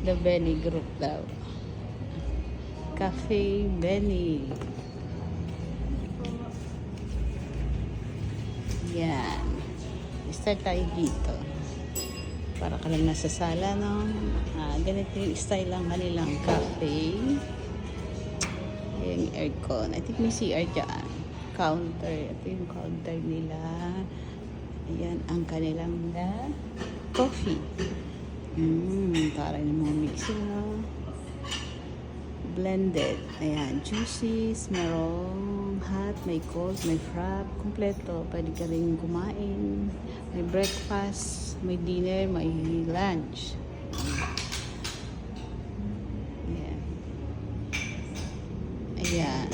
The Benny Group daw. Cafe Benny. Yan. Start tayo dito. Para ka lang nasa sala, no? Ganito yung style lang kanilang cafe. Yung aircon. I think may CR dyan. Counter. Ito yung counter nila. Ayan ang kanilang coffee. Parang yung mga mixing, no? Blended. Ayan. Juices. Merong hot. May cold. May frap. Kompleto. Pwede ka rin kumain. May breakfast. May dinner. May lunch. Ayan. Ayan.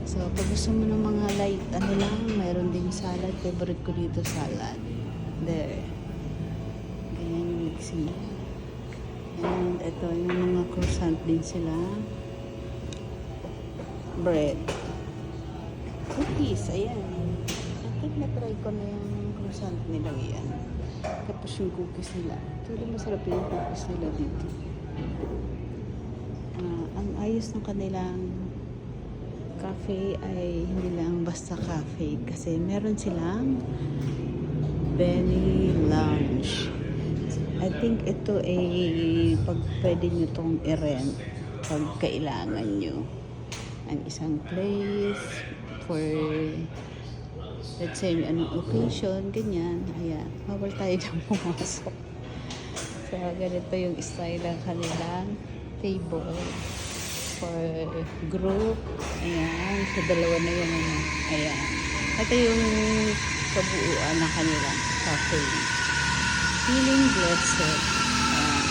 So, pag gusto mo ng mga light, ano lang, mayroon din salad. Favorite ko dito, salad. There. Ganyan yung mixing. And ito, yung mga croissant din sila. Bread. Cookies, ayan. I think na-try ko na yung croissant nila yan. Tapos yung cookies nila. Actually, masarap yung cookies nila dito. Ang ayos ng kanilang cafe ay hindi lang basta cafe. Kasi meron silang Benny Lounge. I think ito ay pag pwede nyo itong i-rent pag kailangan nyo. Ang isang place for let's say anong occasion, ganyan. Ayan, bawal tayo dyan pumasok. So, ganito yung style ng kanilang table for group. Ayan, sa dalawa na yun. Ayan. Ito yung kabuuan ng kanilang cafe. Feeling blessed. Ayan.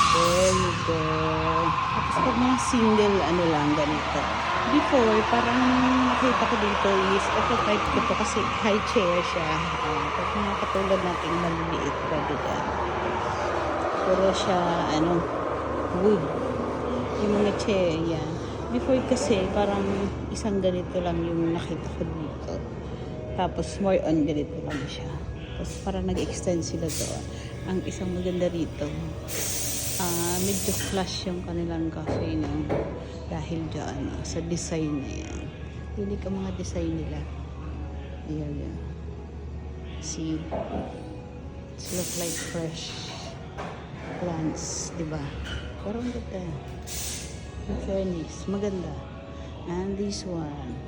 There you go. Tapos pag mga single, ano lang, ganito. Before, parang nakita ko dito is, ito type ko to kasi high chair siya. Pag mga katulad natin maliliit, pwede dyan. Puro siya, wood. Yung mga chair, yan. Before kasi, parang isang ganito lang yung nakita ko dito. Tapos, more on ganito lang siya. Tapos, parang nag-extend sila doon. Ang isang maganda rito, medyo flush yung kanilang cafe, no? Dahil dyan, sa design na yan. Unique ang mga design nila. Ayan, yan. See? It look like fresh plants, diba? Parang ganda. In fairness, maganda. And this one,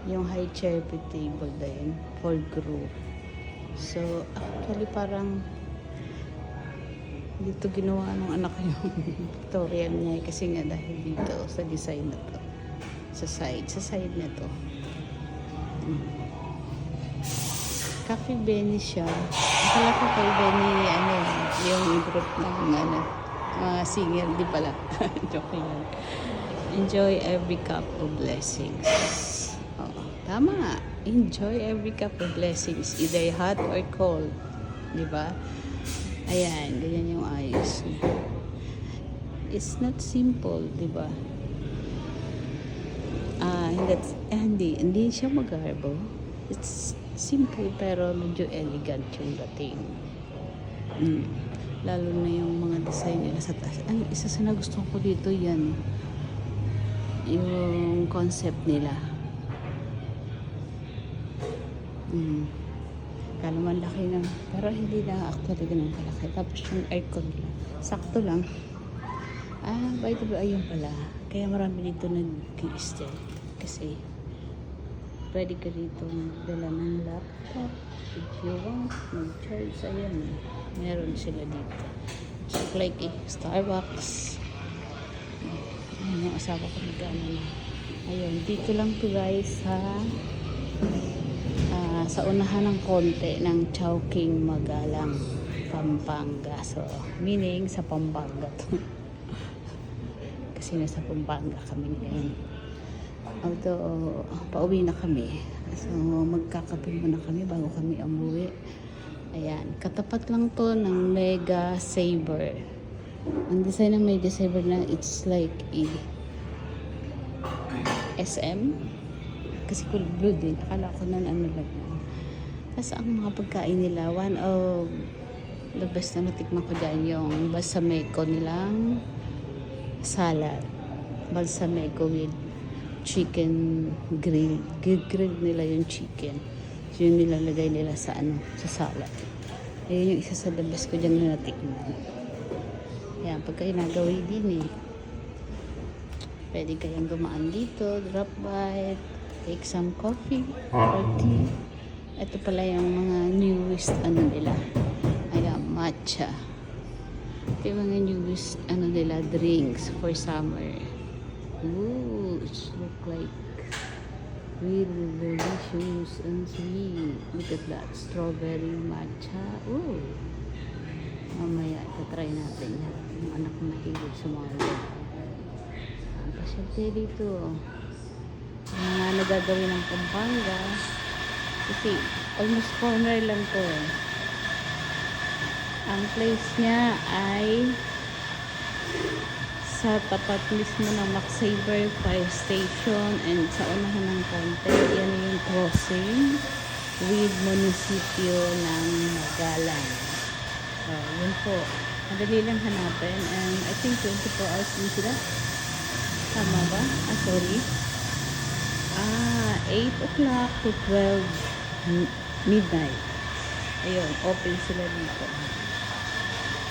yung high chair table din for group. So, actually parang dito ginawa ng anak ko yung tutorial niya kasi nga dahil dito sa design na to. Sa side na to. Cafe Benny siya. Akala ko kay Benny, yung group ng mga singer, di pala. Joke lang. Enjoy every cup of blessings. Oo, tama nga. Enjoy every cup of blessings, either hot or cold. Di ba? Ayan, ganyan yung ayos. It's not simple, di ba? Hindi siya magarbo. It's simple pero medyo elegant yung dating. Lalo na yung mga design nila sa taas. Ang isa sa nagustuhan ko dito yan. Yung concept nila. Kala man laki na. Pero hindi na actually ganun kalaki. Tapos yung aircon nila. Sakto lang. By the way, ayun pala. Kaya marami dito nag-i-stay. Kasi pwede ka dito magdala ng laptop. If you want, mag-charge. Ayan. Meron sila dito. It's like Starbucks. Ayun yung asawa ko nag-ano na. Ayun. Dito lang to guys sa unahan ng konti ng Chowking Magalang, Pampanga. So, meaning sa Pampanga to. Kasi nasa Pampanga kami ngayon. Although, pauwi na kami. So, magkakape muna kami bago kami umuwi. Ayan. Katapat lang to ng Mega Saver. Ang design ng Mega Saver na it's like SM. Kasi cool blue din. Akala ko na ano lang. Tapos ang mga pagkain nila, one of The best na natikman ko dyan yung balsamico nilang salad. Balsamico with chicken grill. Grill nila yung chicken. So, yun nilalagay nila sa sa salad. Ayun yung isa sa the best ko dyan na natikman. Yan, pagka inagawi din eh. Pwede kayong gumaan dito, drop by, take some coffee or tea. Ito pala yung mga newest nila. Ayan, matcha. Ito yung mga newest nila, drinks for summer. Ooh, it look like really delicious and sweet. Look at that, strawberry matcha. Ooh. Mamaya, itatry natin yan. Yung anak ko mahilig sa mga ang pasyente dito. Yung mga nagagawin ng Pampanga. Kasi, almost corner lang to eh. Ang place niya ay sa tapat mismo ng Macsaver Fire Station and sa unahan ng konti. Yan yung crossing with munisipyo ng Magalang. Yun po. Madali lang hanapin and I think 24 hours din sila. Tama ba? Sorry. 8 o'clock to 12 midnight. Ayun, open sila dito.